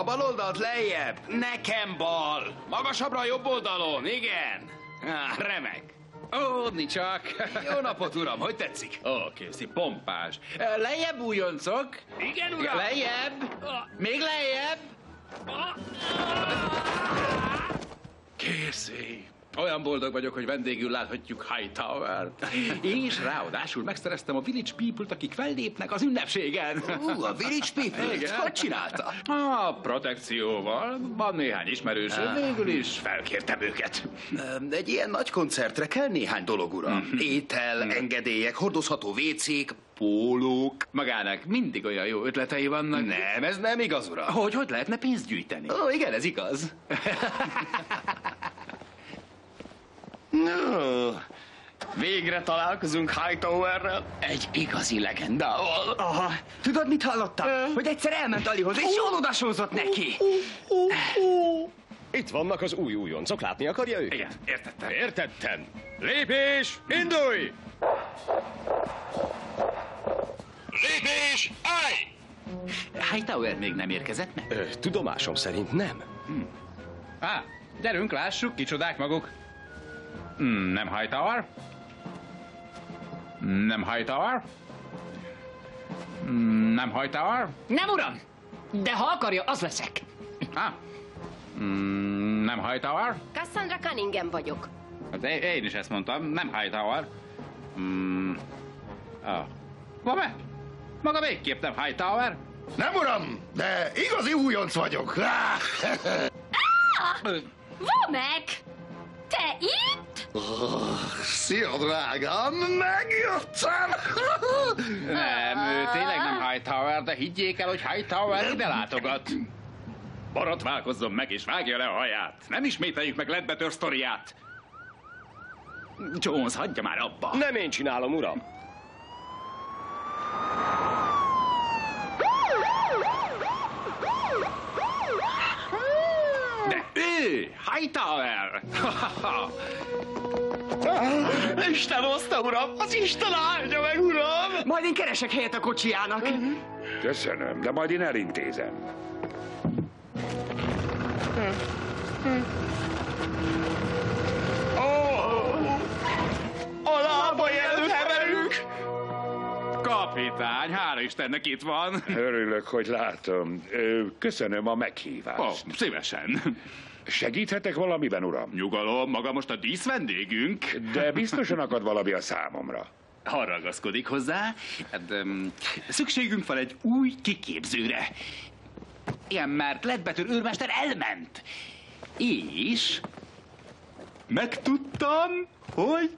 A bal oldalt lejjebb. Nekem bal. Magasabbra a jobb oldalon, igen. Remek. Ódni csak. Jó napot, uram, hogy tetszik? Kész, pompás. Lejjebb, újoncok. Igen, uram. Lejjebb. Még lejjebb. Készi. Olyan boldog vagyok, hogy vendégül láthatjuk Hightowert. És ráadásul megszereztem a Village People-t, akik fellépnek az ünnepségen. A Village People-t? Igen. Hogy csinálta? A protekcióval. Van néhány ismerős, végül is felkértem őket. Egy ilyen nagy koncertre kell néhány dolog, uram. Étel, engedélyek, hordozható vécék, pólók. Magának mindig olyan jó ötletei vannak. Nem, ez nem igaz, uram. Hogy lehetne pénzt gyűjteni? Igen, ez igaz. No, végre találkozunk Hightowerrel, egy igazi legendával. Aha. Tudod, mit hallottam? Hogy egyszer elment Alihoz, és jól odasózott neki. Itt vannak az új újoncok, látni akarja őket? Igen, értettem. Értettem. Lépés, indulj! Lépés, állj! Hightower még nem érkezett meg? Tudomásom szerint nem. Gyerünk, lássuk, kicsodák maguk. Nem Hightower? Nem Hightower? Nem Hightower? Nem, uram! De ha akarja, az leszek. Nem Hightower? Cassandra Cunningham vagyok. Hát én is ezt mondtam, nem Hightower. Van-e? Maga végképp nem Hightower? Nem, uram, de igazi újonc vagyok. Womack! Te itt? Szia, drágám, megjöttem! Nem, ő tényleg nem Hightower, de higgyék el, hogy Hightower ide látogat. Borotválkozzon meg és vágja le a haját. Nem ismételjük meg Ledbetter sztoriát. Jones, hagyja már abba. Nem én csinálom, uram. De ő, Hightower! Isten hozta, uram! Az Isten áldja meg, uram! Majd én keresek helyet a kocsijának. Köszönöm, de majd én elintézem. A lábai előtt heverünk! Kapitány, hála Istennek itt van. Örülök, hogy látom. Köszönöm a meghívást. Szívesen. Segíthetek valamiben, uram? Nyugalom, maga most a díszvendégünk. De biztosan akad valami a számomra. Ha ragaszkodik hozzá, hát, szükségünk van egy új kiképzőre. Igen, mert Ledbetter őrmester elment. És megtudtam, hogy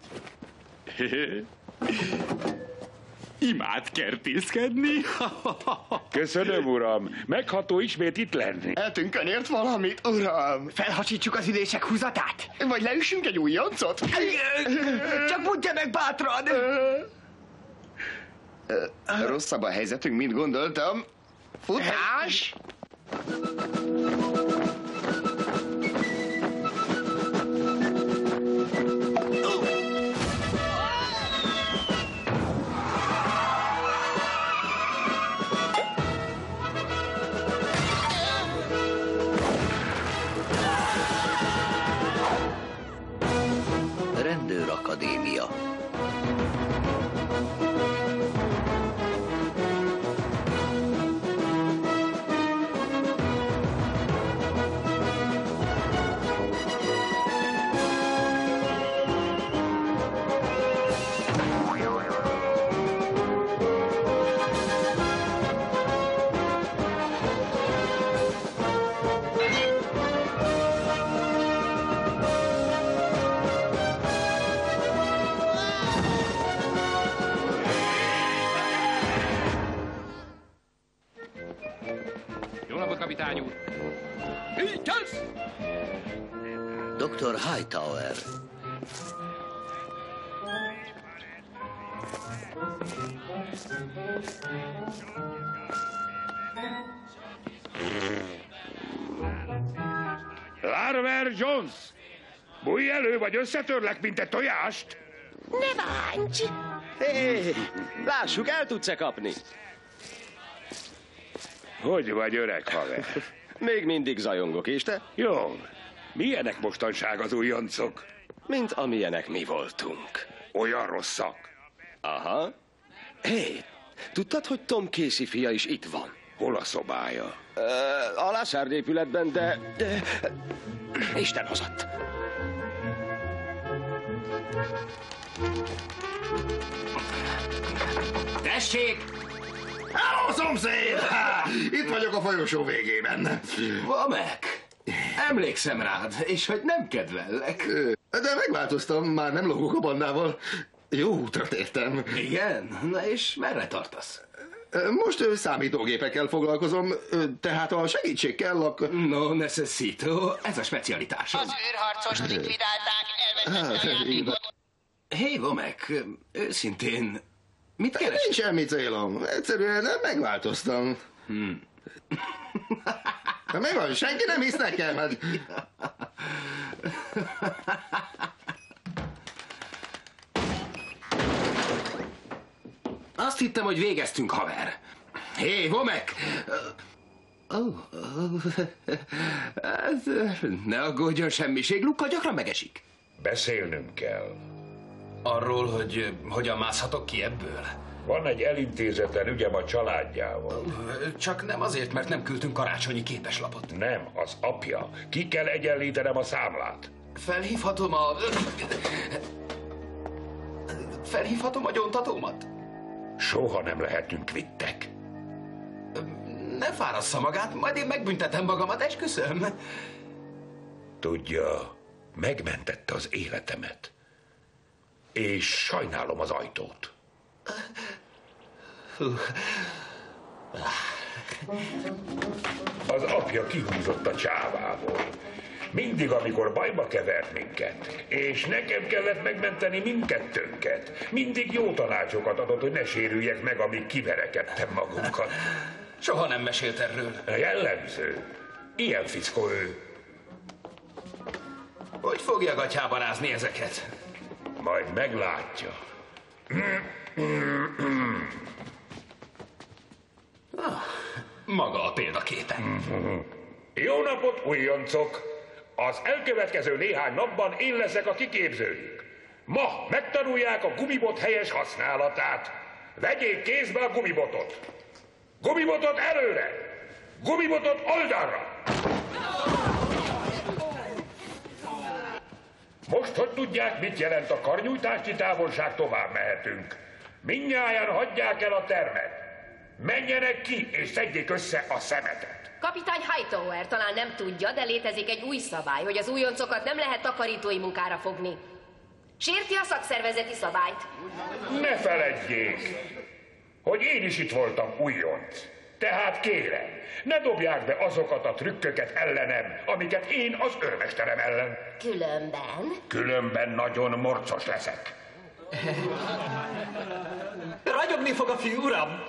imád kertészkedni. Köszönöm, uram. Megható ismét itt lenni. Eltünk ért valamit, uram? Felhasítsuk az ülések húzatát. Vagy leüssünk egy újoncot? Csak mondja meg bátran. Rosszabb a helyzetünk, mint gondoltam. Futás! Rendőrakadémia. Jó napot, kapitány úr! Dr. Hightower. Larver Jones! Bújj elő, vagy összetörlek, mint egy tojást! Ne bánts! Hé, lássuk, el tudsz-e kapni? Hogy vagy, öreg haver? Még mindig zajongok, és te? Jó. Milyenek mostanság az újoncok? Mint amilyenek mi voltunk. Olyan rosszak. Aha. Hé, tudtad, hogy Tom Casey fia is itt van? Hol a szobája? A Lásárd épületben, de... Isten hozott. Tessék! Hello, szomszéd! Itt vagyok a folyosó végében. Vamek, emlékszem rád, és hogy nem kedvellek. De megváltoztam, már nem lógok a bandával. Jó útra tértem. Igen? Na és merre tartasz? Most számítógépekkel foglalkozom, tehát a segítség kell, akkor... No necessito, ez a specialitásom. Az űrharcost likvidálták, elveszette a játékot. Hé, Vamek, őszintén, mit keres? Nincs semmi célom, egyszerűen megváltoztam. Megvan, senki nem hisz nekem, hát... Azt hittem, hogy végeztünk, haver. Hé, Vomek! Ne aggódjon semmiség, Luka gyakran megesik. Beszélnünk kell. Arról, hogy hogyan mászhatok ki ebből? Van egy elintézetlen ügyem a családjával. Csak nem azért, mert nem küldtünk karácsonyi képeslapot. Nem, az apja. Ki kell egyenlítenem a számlát. Felhívhatom a gyóntatómat? Soha nem lehetünk vittek. Ne fárassza magát, majd én megbüntetem magamat, esküszöm. Tudja, megmentette az életemet. És sajnálom az ajtót. Az apja kihúzott a csávából. Mindig, amikor bajba kevert minket, és nekem kellett megmenteni mindkettőnket, mindig jó tanácsokat adott, hogy ne sérüljek meg, amíg kiverekedtem magunkat. Soha nem mesélt erről. Jellemző. Ilyen fickó ő. Hogy fogja gatyába rázni ezeket? Majd meglátja. Maga a példaképe. Jó napot, újoncok! Az elkövetkező néhány napban én leszek a kiképzőjük. Ma megtanulják a gumibot helyes használatát. Vegyék kézbe a gumibotot. Gumibotot előre! Gumibotot oldalra! Most, hogy tudják, mit jelent a karnyújtási távolság, tovább mehetünk. Mindnyájan hagyják el a termet. Menjenek ki, és szedjék össze a szemetet. Kapitány Hightower talán nem tudja, de létezik egy új szabály, hogy az újoncokat nem lehet takarítói munkára fogni. Sérti a szakszervezeti szabályt. Ne feledjék, hogy én is itt voltam újonc. Tehát kérem, ne dobják be azokat a trükköket ellenem, amiket én az őrmesterem ellen. Különben nagyon morcos leszek. Ragyogni fog a fiú, uram!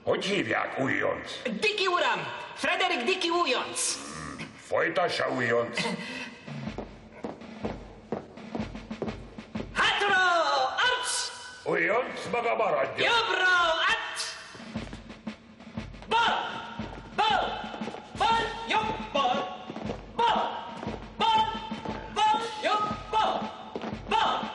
Hogy hívják, újonc? Dickie, uram! Frederick Dickie újonc! Folytassa, újonc! Hátra! Arc! Újonc, maga maradjon! Jobbra! Arc! Bal! Bal! Bal! Jobb! Bal! Bal! Bal! Bal! Jobb! Bal! Bal!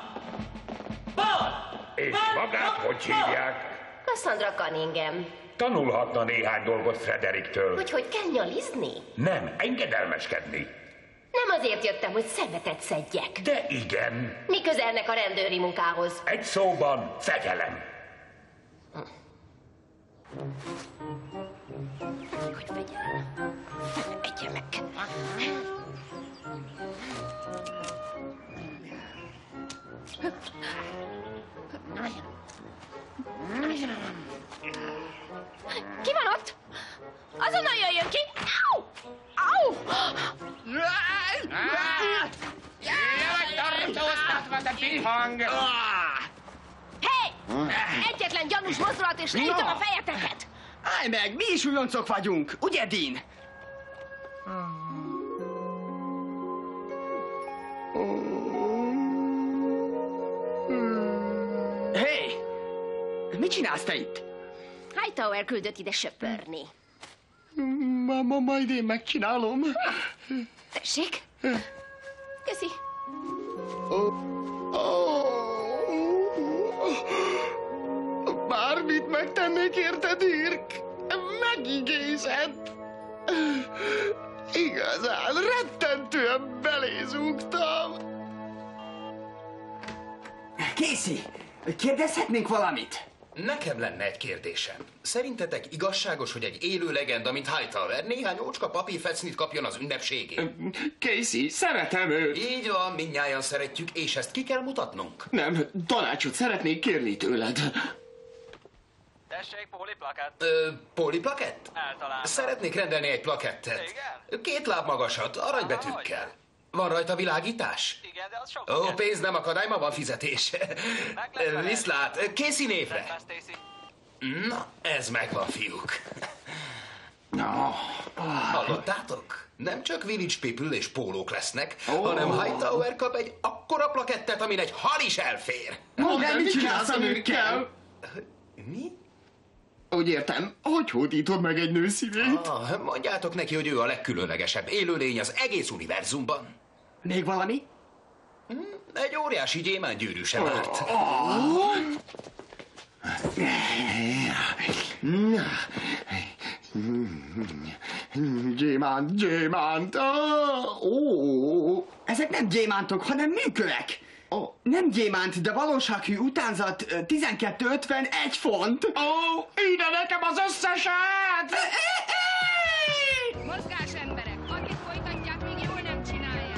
Bal! És magát hogy hívják? Cassandra Cunningham. Tanulhatna néhány dolgot Fredericktől. Hogy kell nyalizni? Nem, engedelmeskedni. Nem azért jöttem, hogy szemetet szedjek. De igen. Mi közelnek a rendőri munkához? Egy szóban, fegyelem. Hogy fegyelem? Egye meg. Ki van ott? Azonnal jöjjön ki! Au! Au! Jaj, tartóztatva, te bihang! Hé! Egyetlen gyanús mozdulat, és leütöm a fejeteket! Állj meg, mi is újoncok vagyunk, ugye, Dean? Hé! Mit csinálsz te itt? Hightower küldött ide söpörni. Majd én megcsinálom. Tessék? Köszi. Bármit megtennék érte, Dirk. Megigézett. Igazán rettentően belézúgtam. Casey, kérdezhetnénk valamit? Nekem lenne egy kérdésem. Szerintetek igazságos, hogy egy élő legenda, mint Hightower, néhány ócska papírfecnit kapjon az ünnepségén? Casey, szeretem őt. Így van, mindnyájan szeretjük, és ezt ki kell mutatnunk. Nem, tanácsot szeretnék kérni tőled. Tessék, póliplakett. Póliplakett? Általában. Szeretnék rendelni egy plakettet. Igen? 2 láb magasat, aranybetűkkel. Van rajta világítás? Igen, de az sok. Ó, pénz nem akadály, ma van fizetés. Viszlát, Casey névre. Na, ez megvan, fiúk. Hallottátok? Nem csak Village People és pólók lesznek, hanem Hightower kap egy akkora plakettet, amin egy hal is elfér. De mit csinálsz a nőkkel? Mi? Úgy értem, hogy hódítod meg egy nő szívét? Mondjátok neki, hogy ő a legkülönlegesebb élőlény az egész univerzumban. Még valami? Egy óriási gyémántgyűrű sem árt. Gyémánt. Ezek nem gyémántok, hanem műkövek. Nem gyémánt, de valósághű utánzat 12,51 font. Ide nekem az összeset! Mozgás, emberek! Addig folytatják, míg jól nem csinálják.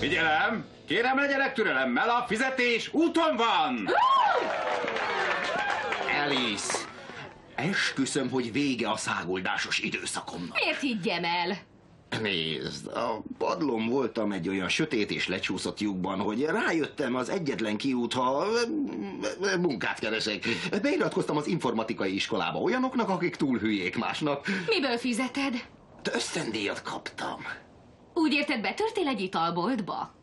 Figyelem! Kérem, legyenek türelemmel, a fizetés úton van! Alice, esküszöm, hogy vége a száguldásos időszakomnak. Miért higgyem el? Nézd, a padlón voltam egy olyan sötét és lecsúszott lyukban, hogy rájöttem az egyetlen kiút, ha munkát keresek. Beiratkoztam az informatikai iskolába olyanoknak, akik túl hülyék másnak. Miből fizeted? De ösztöndíjat kaptam. Úgy érted, betörtél egy italboltba?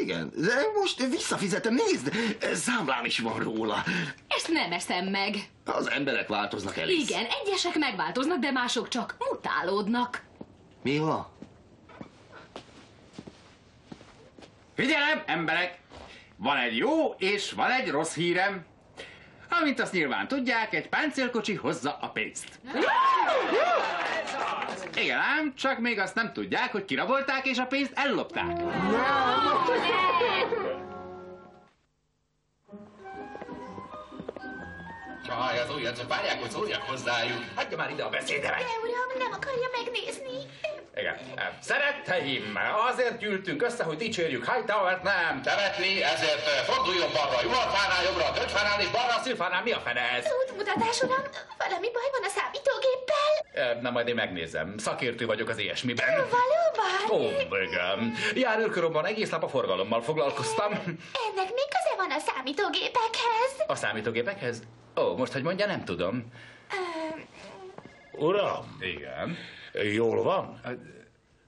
Igen, de most visszafizetem, nézd, számlám is van róla. Ezt nem eszem meg. Az emberek változnak, Alice. Igen, egyesek megváltoznak, de mások csak mutálódnak. Mi van? Figyelem, emberek! Van egy jó és van egy rossz hírem. Amint azt nyilván tudják, egy páncélkocsi hozza a pénzt. Igen ám, csak még azt nem tudják, hogy kirabolták és a pénzt ellopták. Jaj, az újoncok várják, hogy szóljak hozzájuk. Hagyja már ide a beszédemet. De uram, nem akarja megnézni. Igen. Szeretteim, azért gyűltünk össze, hogy dicsérjük Hightowert, nem temetni, ezért forduljon balra, Juharfánál, jobbra, Döntfánál és balra, Szilfánál. Mi a fene ez? Útmutatás, uram, valami baj van a számítógéppel? Na, majd én megnézem. Szakértő vagyok az ilyesmiben. Valóban? Ó, igen. Járőrkörömben egész nap a forgalommal foglalkoztam. Ennek mi köze van a számítógépekhez? A számítógépekhez? Ó, most, hogy mondja, nem tudom. Uram, Igen. jól van?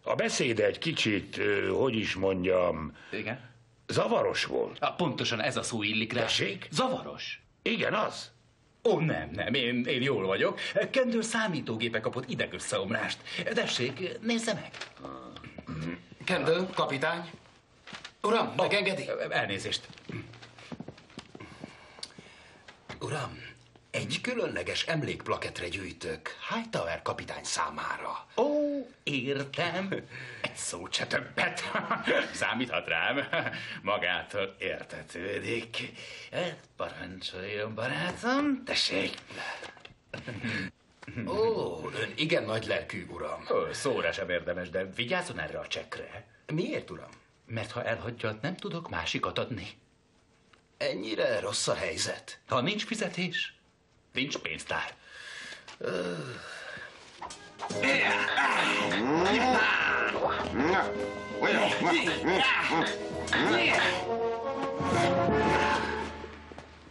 A beszéde egy kicsit, hogy is mondjam, Igen. zavaros volt. Pontosan ez a szó illik rá. Tessék? Zavaros. Igen, az. Ó, nem, én jól vagyok. Kendall számítógépe kapott idegösszeomlást. Tessék, nézze meg. Kendall, kapitány. Uram, megengedi? Elnézést. Uram, egy különleges emlékplaketre gyűjtök Hightower kapitány számára. Ó, értem. Egy szót se többet. Számíthat rám. Magától értetődik. Parancsoljon, barátom. Tessék. Ó, ön igen nagy lelkű, uram. Szóra sem érdemes, de vigyázzon erre a csekkre. Miért, uram? Mert ha elhagyja, nem tudok másikat adni. Ennyire rossz a helyzet? Ha nincs fizetés, nincs pénztár.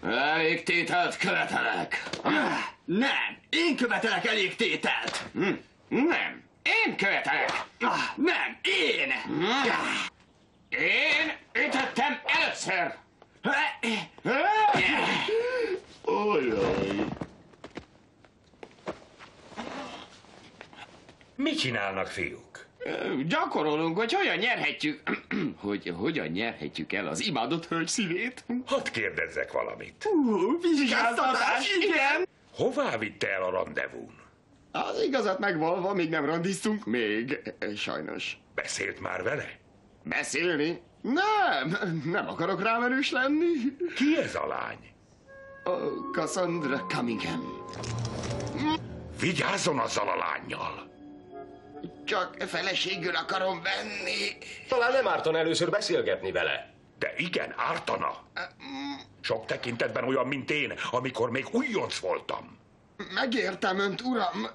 Elég tételt követelek. Nem, én követelek elég tételt. Nem, én követelek. Nem, én. Én ütöttem először! Ojjaj. Mit csinálnak, fiúk? Gyakorolunk, hogy hogyan nyerhetjük... hogy hogyan nyerhetjük el az imádott hölgy szívét. Hadd kérdezzek valamit. Vizsgáztatás, igen! Hová vitte el a randevún? Az igazat megvalva, még nem randiztunk, még, sajnos. Beszélt már vele? Beszélni? Nem akarok rámerős lenni. Ki ez a lány? Cassandra Cunningham. Vigyázzon azzal a lánnyal! Csak feleségül akarom venni. Talán nem ártan először beszélgetni vele. De igen, ártana. Sok tekintetben olyan, mint én, amikor még újonc voltam. Megértem önt, uram.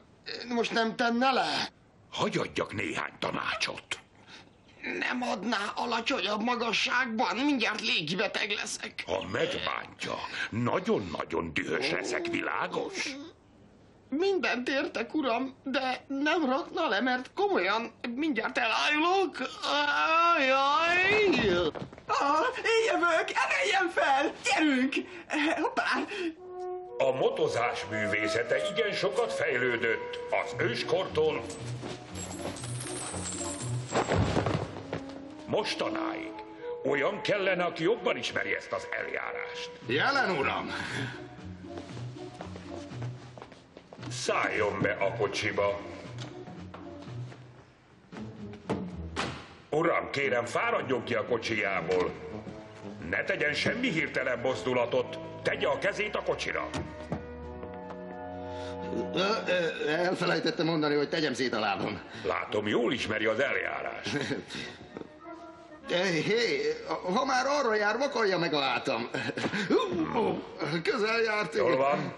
Most nem tenne le? Hagy adjak néhány tanácsot. Nem adná alacsonyabb magasságban, mindjárt légibeteg leszek. Ha megbántja, nagyon-nagyon dühös leszek, világos? Mindent értek, uram, de nem rakna le, mert komolyan mindjárt elájulok. Ajaj! Én jövök, emeljen fel! Gyerünk! Hoppá! A motozás művészete igen sokat fejlődött az őskortól mostanáig. Olyan kellene, aki jobban ismeri ezt az eljárást. Jelen, uram! Szálljon be a kocsiba. Uram, kérem, fáradjon ki a kocsijából. Ne tegyen semmi hirtelen mozdulatot. Tegye a kezét a kocsira. Elfelejtettem mondani, hogy tegyem szét a lábam. Látom, jól ismeri az eljárást. Hé, ha már arra jár, vakarja meg a hátam. Közel járt. Jól van.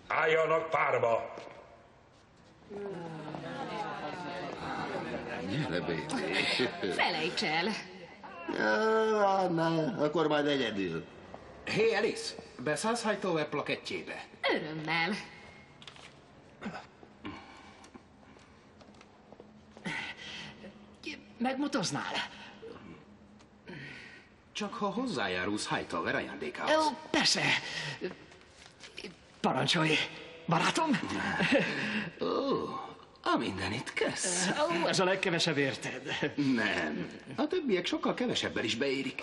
Álljanak párba. Gyere, baby. Felejts el. Akkor majd egyedül. Hé, Alice, beszállsz Hightower plakettjébe? Örömmel. Megmotoznál? Csak ha hozzájárulsz Hightower ajándékához. Ó, persze. Parancsolj, barátom. Ó, a mindenit kösz. Ó, ez a legkevesebb, érted? Nem, a többiek sokkal kevesebben is beérik.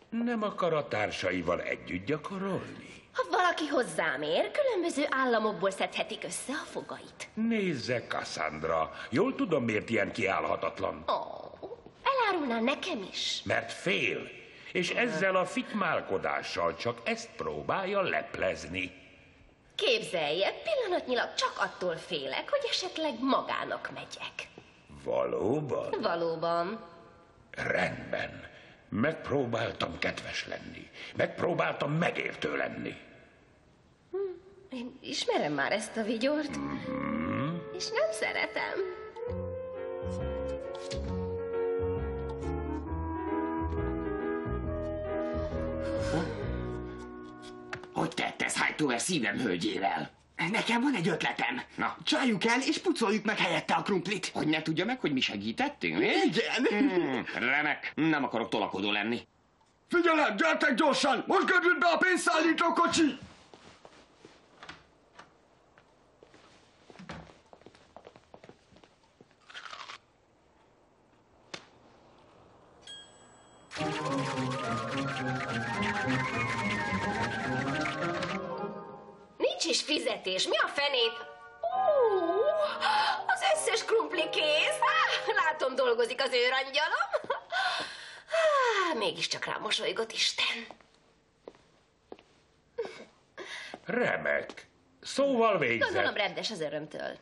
Nem akar a társaival együtt gyakorolni? Ha valaki hozzám ér, különböző államokból szedhetik össze a fogait. Nézze, Cassandra, jól tudom, miért ilyen kiállhatatlan. Elárulnál nekem is? Mert fél, és ezzel a fitymálkodással csak ezt próbálja leplezni. Képzelje, pillanatnyilag csak attól félek, hogy esetleg magának megyek. Valóban? Valóban. Rendben. Megpróbáltam kedves lenni. Megpróbáltam megértő lenni. Én ismerem már ezt a vigyort, és nem szeretem. Hogy tett ez Hightower szívem hölgyével? Nekem van egy ötletem. Na. Csaljuk el, és pucoljuk meg helyette a krumplit. Hogy ne tudja meg, hogy mi segítettünk? Igen. Remek, nem akarok tolakodó lenni. Figyelem, gyertek gyorsan! Most gördült be a pénzszállító kocsi! Nincs is fizetés, mi a fenét? Az összes krumpli kész. Látom, dolgozik az őrangyalom. Mégiscsak rám mosolygott Isten. Remek. Szóval végzett. Gondolom rendes az örömtől.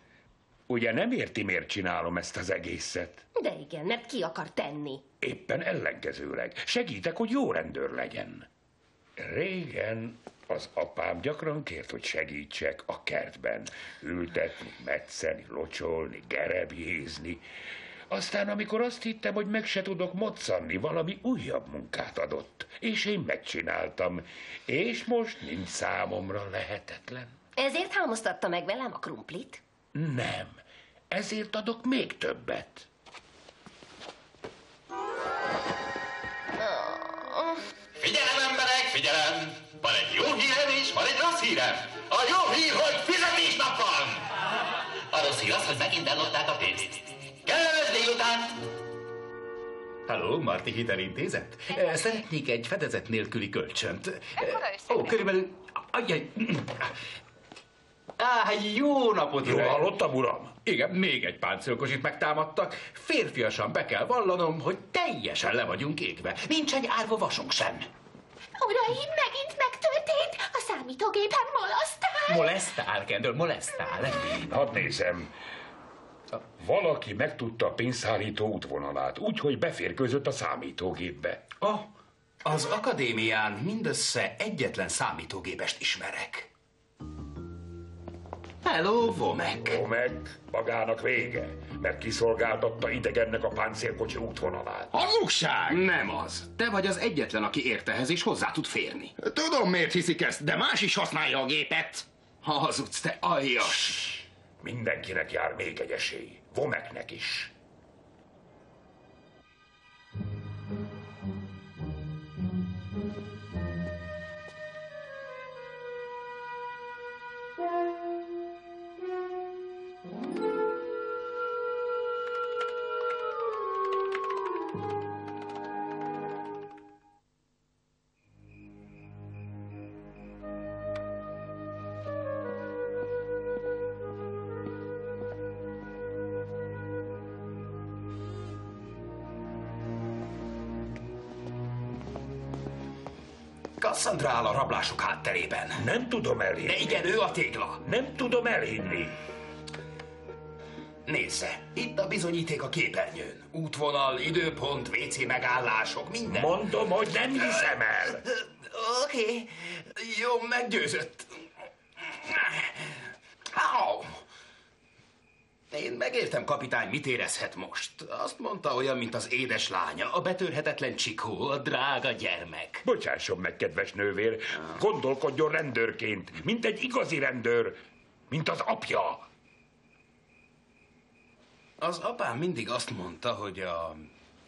Ugye nem érti, miért csinálom ezt az egészet? De igen, mert ki akar tenni. Éppen ellenkezőleg. Segítek, hogy jó rendőr legyen. Régen az apám gyakran kért, hogy segítsek a kertben. Ültetni, metszeni, locsolni, gerebjézni. Aztán, amikor azt hittem, hogy meg se tudok moccanni, valami újabb munkát adott. És én megcsináltam. És most nincs számomra lehetetlen. Ezért hámoztatta meg velem a krumplit? Nem. Ezért adok még többet. Figyelem, emberek, figyelem! Van egy jó hírem és van egy rossz hírem. A jó hír, hogy fizetésnap van! A rossz hír az, hogy megint ellopták a pénzt. Kellemes délutánt! Halló, Marti Hitelintézet? Szeretnék egy fedezet nélküli kölcsönt. Körülbelül... Ajjaj. Jó napot! Jól hallottam, uram? Igen, még egy páncélkosit megtámadtak. Férfiasan be kell vallanom, hogy teljesen le vagyunk égve. Nincs egy árva vasunk sem. Uraim, megint megtörtént! A számítógépen molesztál! Molesztál, Kendall, molesztál. Hadd nézem. Valaki megtudta a pénzszállító útvonalát, úgyhogy beférkőzött a számítógépbe. Az akadémián mindössze egyetlen számítógépest ismerek. Hello, Vomek. Vomek, magának vége, mert kiszolgáltatta idegennek a páncélkocsi útvonalát. Hazugság! Nem az. Te vagy az egyetlen, aki ért ehhez és hozzá tud férni. Tudom, miért hiszik ezt, de más is használja a gépet. Hazudsz, te aljas! Mindenkinek jár még egy esély. Vomeknek is. Cassandra áll a rablások hátterében. Nem tudom elhinni. De igen, ő a tégla. Nem tudom elhinni. Nézze, itt a bizonyíték a képernyőn. Útvonal, időpont, WC megállások, minden. Mondom, hogy nem hiszem el. Oké, jó, meggyőzött. Au. Én megértem, kapitány, mit érezhet most. Azt mondta, olyan, mint az édes lánya, a betörhetetlen Csikó, a drága gyermek. Bocsásson meg, kedves nővér, gondolkodjon rendőrként, mint egy igazi rendőr, mint az apja. Az apám mindig azt mondta, hogy a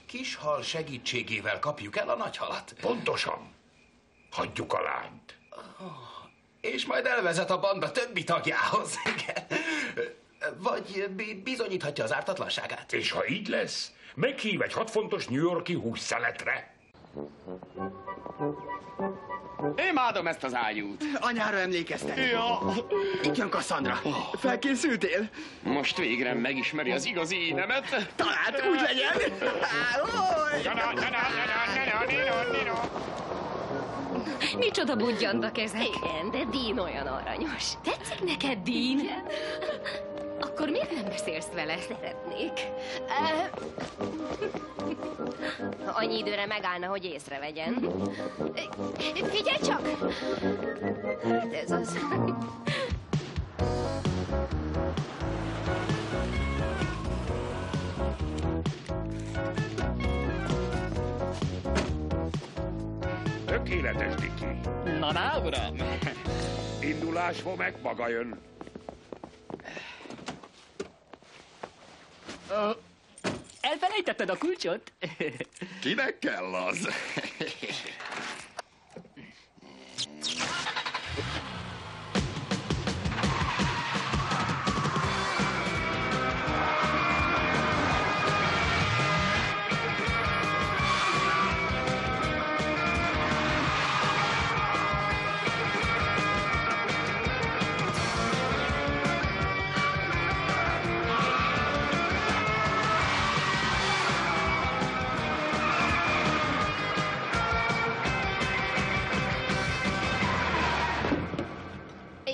kis hal segítségével kapjuk el a nagy halat. Pontosan. Hagyjuk a lányt. És majd elvezet a banda többi tagjához. Vagy bizonyíthatja az ártatlanságát. És ha így lesz, meghív egy 6 fontos New York-i hússzeletre. Imádom ezt az ágyút. Anyára emlékeztek. Ja. Itt jön Cassandra. Felkészültél? Most végre megismeri az igazi énemet. Talált, úgy legyen. Micsoda budjantak ezek. Igen, de Dean olyan aranyos. Tetszik neked, Dean? Igen. Akkor miért nem beszélsz vele? Szeretnék. Annyi időre megállna, hogy észrevegyen. Figyelj csak! Hát ez az... Tökéletes, Diki. Na, uram! Indulás, Vomek, maga jön. Elfelejtetted a kulcsot? Kinek kell az?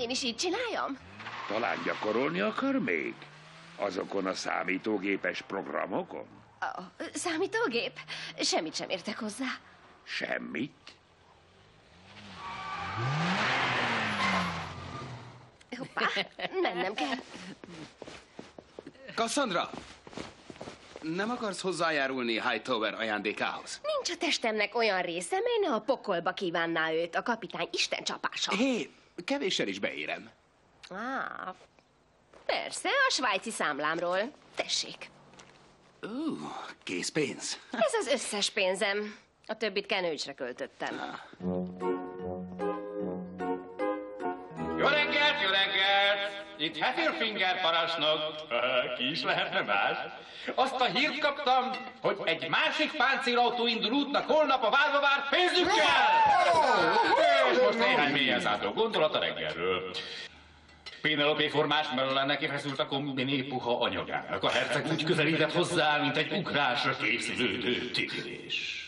És így csináljam? Talán gyakorolni akar még? Azokon a számítógépes programokon? A számítógép? Semmit sem értek hozzá. Semmit? Hoppá, mennem kell. Cassandra! Nem akarsz hozzájárulni Hightower ajándékához? Nincs a testemnek olyan része, mely ne a pokolba kívánná őt, a kapitány istencsapása. Hé, kevéssel is beérem. Persze, a svájci számlámról. Tessék. Készpénz. Ez az összes pénzem. A többit kenőcsre költöttem. Jó reggelt, jó reggelt! Itt Heffelfinger parancsnok. Ki is lehetne más? Azt a hírt kaptam, hogy egy másik páncélautó indul útnak holnap a várva várt pénzükkel! És most néhány mélyen szántó gondolat a reggelről. Penelope formás mellett neki feszült a kombiné puha anyagának. A herceg úgy közelített hozzá, mint egy ugrásra készülődő tigris.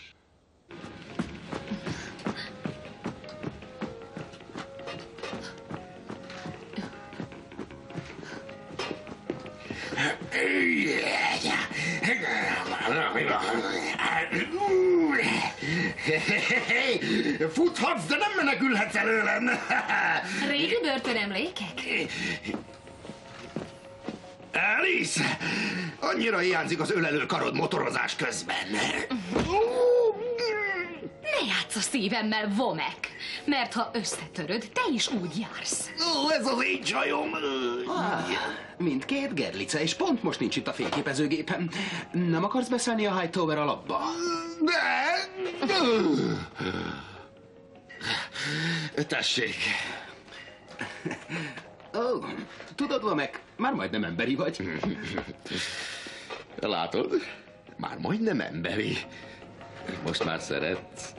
Futhatsz, de nem menekülhetsz előlem! Régi börtönemlékek? Alice! Annyira hiányzik az ölelő karod motorozás közben. Ne játsz a szívemmel, Vomek! Mert ha összetöröd, te is úgy jársz. Ez az én csajom! Mindkét Gerlice, és pont most nincs itt a fényképezőgépem. Nem akarsz beszélni a Hightower alapba? De! Tessék! Tudod, Vomek, már majdnem emberi vagy. Látod? Már majdnem emberi. Most már szeretsz.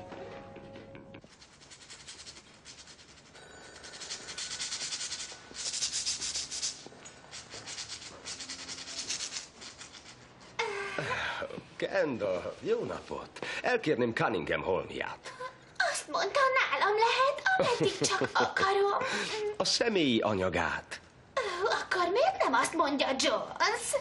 Kendall, jó napot. Elkérném Cunningham holmiát. Azt mondta, nálam lehet, ameddig csak akarom. A személyi anyagát. Akkor miért nem azt mondja Jones?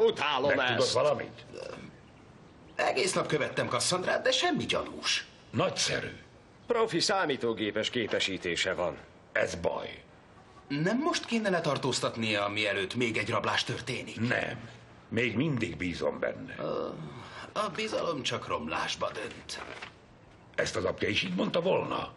Utálom ezt. Tudod valamit? Egész nap követtem Cassandrát, de semmi gyanús. Nagyszerű. Profi számítógépes képesítése van. Ez baj. Nem most kéne letartóztatnia, mielőtt még egy rablás történik? Nem. Még mindig bízom benne. A bizalom csak romlásba dönt. Ezt az apja is így mondta volna?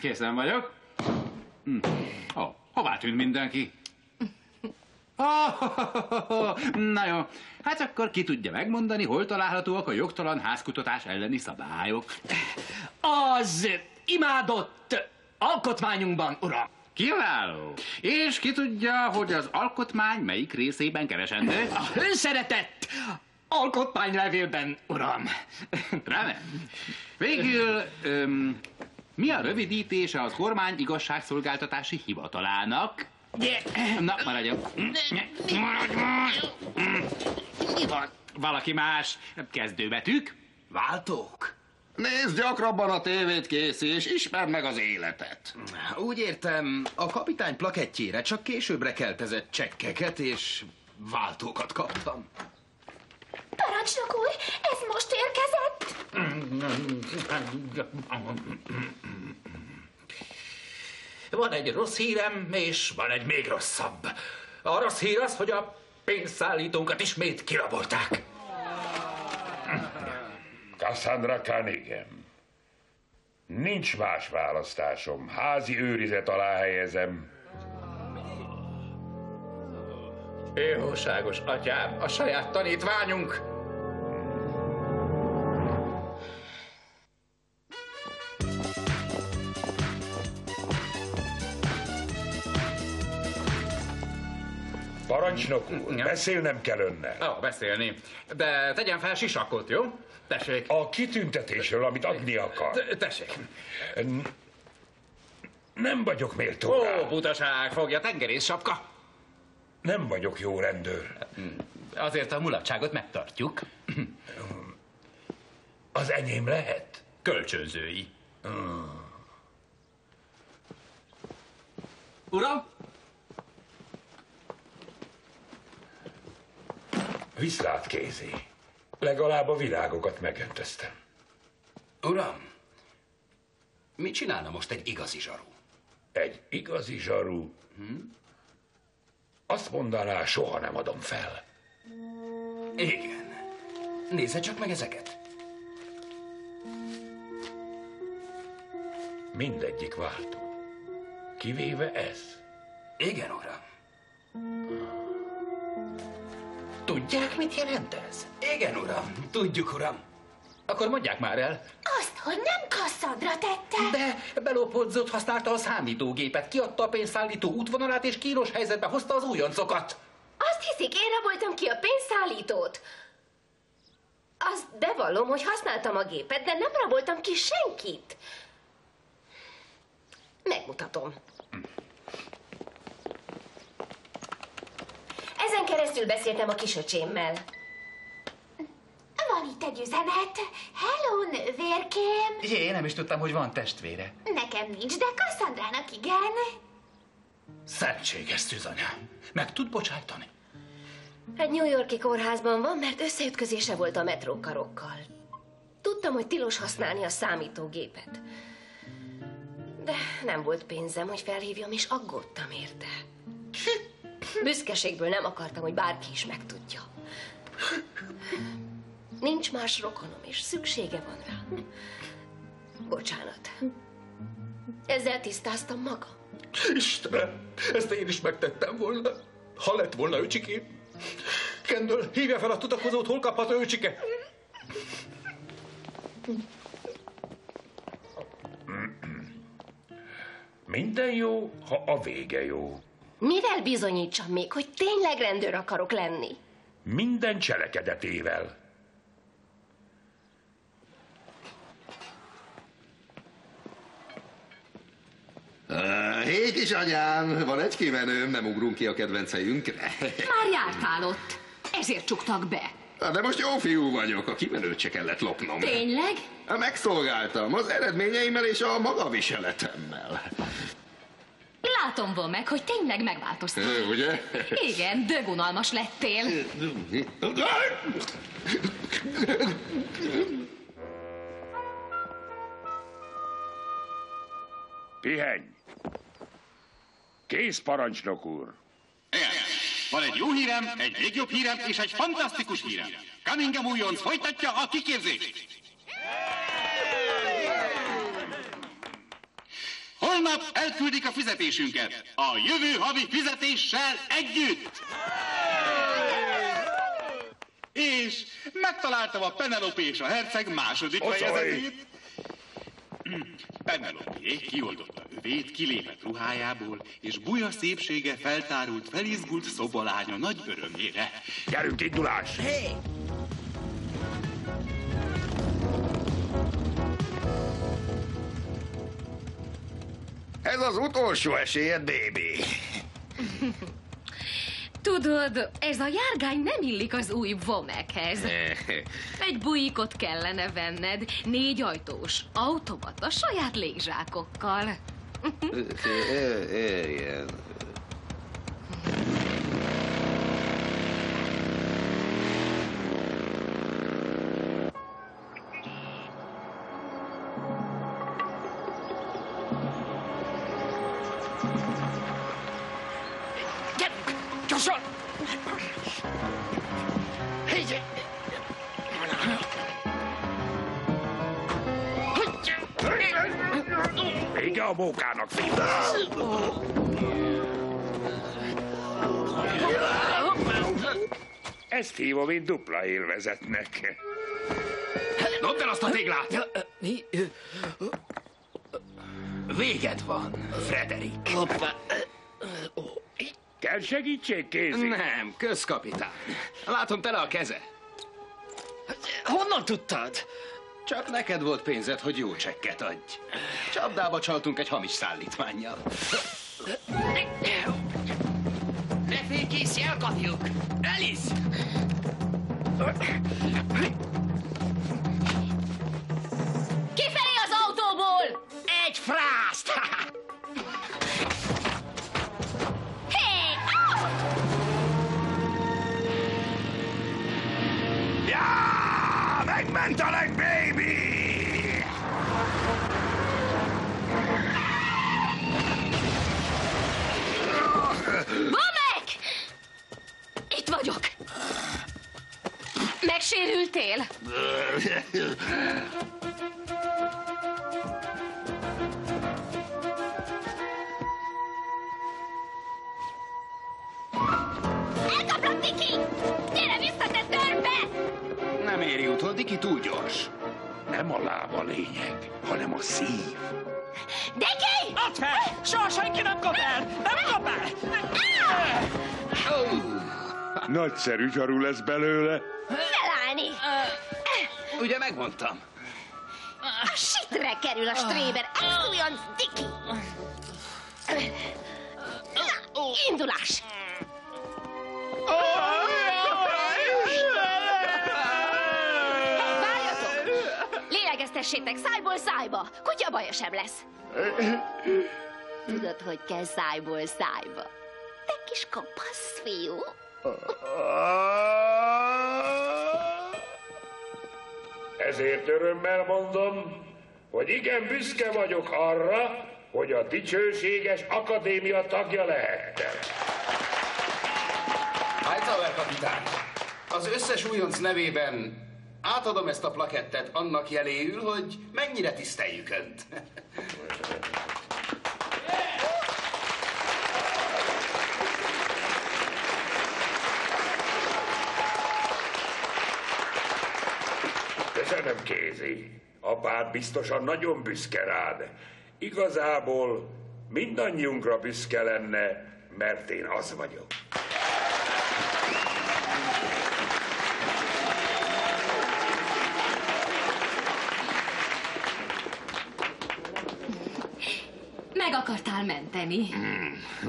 Készen vagyok. Hová tűnt mindenki? Na jó, hát akkor ki tudja megmondani, hol találhatóak a jogtalan házkutatás elleni szabályok? Az imádott alkotmányunkban, uram. Kiváló. És ki tudja, hogy az alkotmány melyik részében keresendő? A önszeretett alkotmánylevélben, uram. Remek. Végül, mi a rövidítése az kormány igazságszolgáltatási hivatalának? Na, maradjon. Mi van? Valaki más? Kezdőbetűk? Váltók? Nézd gyakrabban a tévét, Casey, és ismerd meg az életet. Úgy értem, a kapitány plakettjére csak későbbre keltezett csekkeket és váltókat kaptam. Parancsnok úr, ez most érkezett. Van egy rossz hírem, és van egy még rosszabb. A rossz hír az, hogy a pénzszállítónkat ismét kirabolták. Cassandra Cunningham. Nincs más választásom. Házi őrizet alá helyezem. Jóságos atyám, a saját tanítványunk. Parancsnok úr, beszélnem kell önnel. Beszélni. De tegyen fel sisakot, jó? Tessék. A kitüntetésről, amit adni akar. Tessék. Nem vagyok méltó rá. Ó, butaság, fogja tengerész sapka. Nem vagyok jó rendőr. Azért a mulatságot megtartjuk. Az enyém lehet? Kölcsönzői. Uram? Viszlát, Kézi. Legalább a virágokat megöntöztem. Uram, mit csinálna most egy igazi zsaru? Egy igazi zsaru? Azt mondaná, soha nem adom fel. Igen. Nézze csak meg ezeket. Mindegyik váltó. Kivéve ez. Igen, uram. Tudják, mit jelent ez? Igen, uram. Tudjuk, uram. Akkor mondják már el. Azt, hogy nem Cassandra tette. De belopódzót használta a számítógépet, kiadta a pénzszállító útvonalát, és kínos helyzetbe hozta az újoncokat. Azt hiszik, én raboltam ki a pénzszállítót. Azt bevallom, hogy használtam a gépet, de nem raboltam ki senkit. Megmutatom. Ezen keresztül beszéltem a kisöcsémmel. Van itt egy üzenet. Hello, nővérkém. Jé, nem is tudtam, hogy van testvére. Nekem nincs, de Cassandrának igen. Szentséges szűzanyám. Meg tud bocsájtani? Egy New York-i kórházban van, mert összeütközése volt a metrókarokkal. Tudtam, hogy tilos használni a számítógépet. De nem volt pénzem, hogy felhívjam, és aggódtam érte. Büszkeségből nem akartam, hogy bárki is megtudja. Nincs más rokonom, és szüksége van rá. Bocsánat. Ezzel tisztáztam magam. Istenem, ezt én is megtettem volna, ha lett volna öcsikém. Kendall, hívja fel a tudakozót, hol kaphat öcsike? Minden jó, ha a vége jó. Mivel bizonyítsam még, hogy tényleg rendőr akarok lenni? Minden cselekedetével. Hé, kisanyám, van egy kimenőm, nem ugrunk ki a kedvenc helyünkre. Már jártál ott, ezért csuktak be. De most jó fiú vagyok, a kimenőt se kellett lopnom. Tényleg? Megszolgáltam az eredményeimmel és a magaviseletemmel. Látom van meg, hogy tényleg megváltoztál. Ugye? Igen, dögunalmas lettél. Pihenj! Kész, parancsnok úr! Van egy jó hírem, egy még jobb hírem és egy fantasztikus hírem. Cunningham újonc folytatja a kiképzést. Holnap elküldik a fizetésünket. A jövő havi fizetéssel együtt. És megtaláltam a Penelope és a herceg második fejezetét. Penelope kioldotta övét, kilépett ruhájából, és buja szépsége feltárult, felizgult szobalánya nagy örömére. Gyerünk, indulás! Hey! Ez az utolsó esélyed, baby. Tudod, ez a járgány nem illik az új Vomekhez. Egy bujikot kellene venned, 4 ajtós, automata, saját légzsákokkal. Igen. Gyorsan! Vége a mókának, fiú! Ezt hívom én dupla élvezetnek. Dobd el azt a téglát! Véged van, Frederick. Hoppá. Kell segítség, Kézi? Nem, közkapitán. Látom tele a keze. Honnan tudtad? Csak neked volt pénzed, hogy jó csekket adj. Csapdába csaltunk egy hamis szállítmánnyal. Ne félj, Casey, elkapjuk! Alice! Kifelé az autóból! Egy frászt! Hé! Ja, megmentelek, baby! Bomek! Itt vagyok. Megsérültél? Elkaplak, Diki! Gyere vissza, te törpe! Nem éri utol, Diki túl gyors. Nem a láb a lényeg, hanem a szív. Diki! Add fel! Soha senki nem kap el! Nem kap el! Nagyszerű zsaru lesz belőle. Felállni! Ugye megmondtam? A sitre kerül a stréber! Ez olyan, Diki! Na, indulás! Várjatok! Lélegeztessétek szájból szájba! Kutya baja sem lesz. Tudod, hogy kell szájból szájba? Te kis kopasz fiú! Ezért örömmel mondom, hogy igen büszke vagyok arra, hogy a dicsőséges akadémia tagja lehettem. Hightower kapitány, az összes újonc nevében átadom ezt a plakettet annak jeléül, hogy mennyire tiszteljük Önt. Köszönöm, Casey. Apád biztosan nagyon büszke rád. Igazából mindannyiunkra büszke lenne, mert én az vagyok. Meg akartál menteni.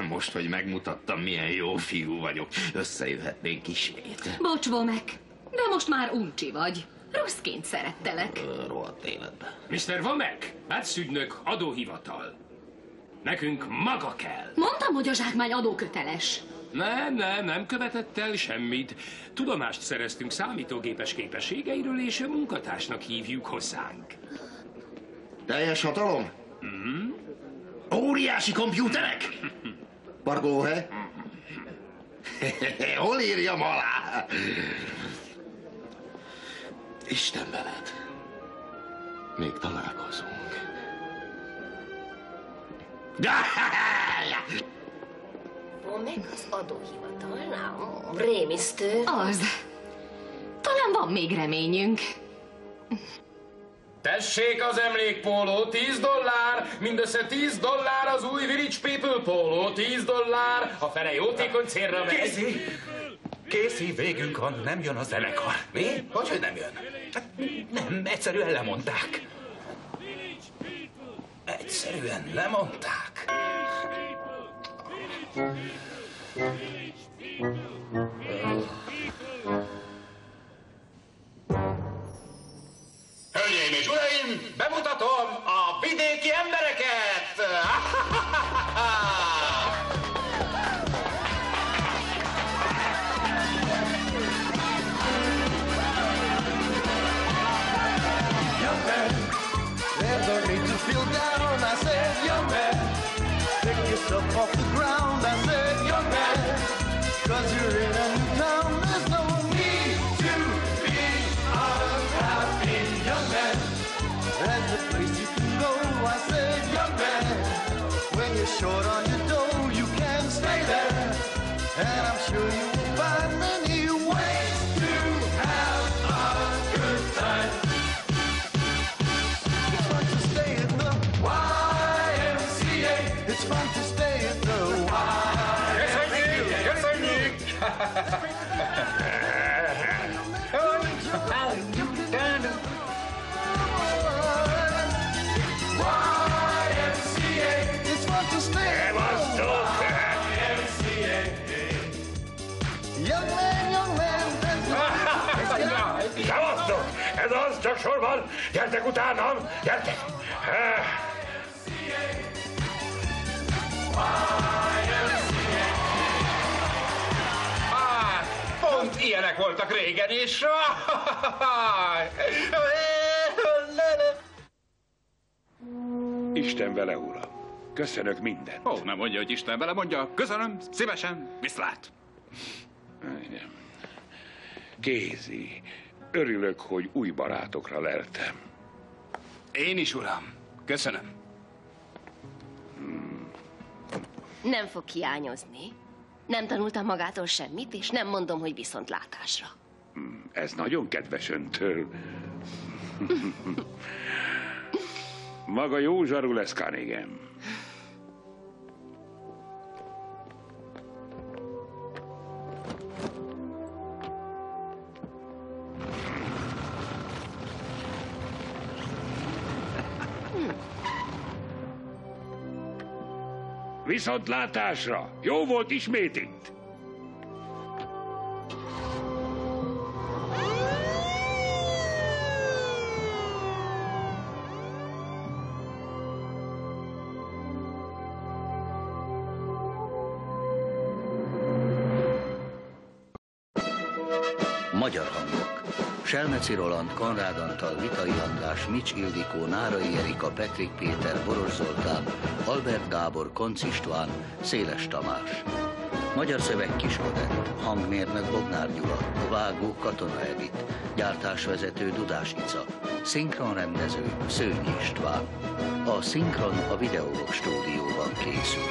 Most, hogy megmutattam, milyen jó fiú vagyok, összejöhetnénk ismét. Bocs, Bomek, de most már uncsi vagy. Rosszként szerettelek. Rohadt életbe. Mr. Vomek, Bátszügynök, adóhivatal. Nekünk maga kell. Mondtam, hogy a zsákmány adóköteles. Nem követett el semmit. Tudomást szereztünk számítógépes képességeiről, és munkatársnak hívjuk hozzánk. Teljes hatalom? Óriási kompjúterek? Pargóhely? Hol írjam alá? Isten veled. Még találkozunk. Meg az adóhivatalnál? Rémisztő. Az. Talán van még reményünk. Tessék az emlékpóló, $10! Mindössze $10 az új Village People póló, $10! A fele jótékony célra megy. Casey, végünk van, nem jön a zenekar. Mi? Hogy nem jön? Hát nem, egyszerűen lemondták. Egyszerűen lemondták. Hölgyeim és uraim, bemutatom a vidéki embereket! Young man, there's no need to feel down. I said, young man, pick yourself off the ground. I said, young man, 'cause you're in a new town. There's no need to be unhappy, young man. There's a place you can go. I said, young man, when you're short on your dough, you can stay there. And I'm sure you will find many ways to have a good time. It's fun to stay at the YMCA. It's fun to stay at the YMCA. csak sor van. Gyertek utánam, gyertek. Pont ilyenek voltak régen is. Isten vele, uram. Köszönök mindent. Ó, nem mondja, hogy Isten vele, mondja. Köszönöm, szívesen, viszlát. Kézi, örülök, hogy új barátokra leltem. Én is, uram. Köszönöm. Nem fog hiányozni. Nem tanultam magától semmit, és nem mondom, hogy viszontlátásra. Ez nagyon kedves öntől. Maga jó zsaru lesz, Cunningham. Viszontlátásra! Jó volt ismét itt! Magyar hangok. Selmeci Roland, Konrád Antal, Vitai András, Mics Ildikó, Nárai Erika, Petrik Péter, Boros Zoltán, Albert Gábor, Koncz István, Széles Tamás. Magyar szöveg Kis Odett, hangmérnök Bognár Gyula, vágó Katona Edit, gyártásvezető Dudás Ica, szinkronrendező Szőnyi István. A szinkron a Videolog stúdióban készül.